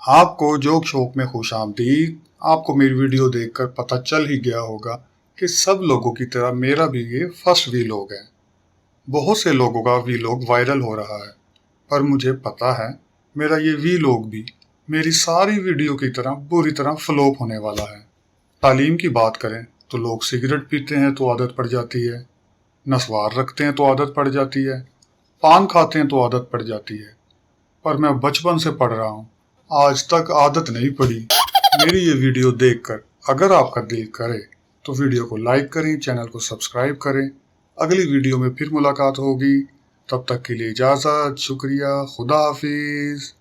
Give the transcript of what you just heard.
आपको जोक शौक में खुशामदीद। आपको मेरी वीडियो देखकर पता चल ही गया होगा कि सब लोगों की तरह मेरा भी ये फर्स्ट वीलॉग है। बहुत से लोगों का वीलॉग वायरल हो रहा है, पर मुझे पता है मेरा ये वीलॉग भी मेरी सारी वीडियो की तरह बुरी तरह फ्लॉप होने वाला है। तालीम की बात करें तो लोग सिगरेट पीते हैं तो आदत पड़ जाती है, नस्वार रखते हैं तो आदत पड़ जाती है, पान खाते हैं तो आदत पड़ जाती है। पर मैं बचपन से पढ़ रहा हूँ, आज तक आदत नहीं पड़ी। मेरी ये वीडियो देखकर अगर आपका दिल करे तो वीडियो को लाइक करें, चैनल को सब्सक्राइब करें। अगली वीडियो में फिर मुलाकात होगी। तब तक के लिए इजाज़त, शुक्रिया, खुदा हाफिज।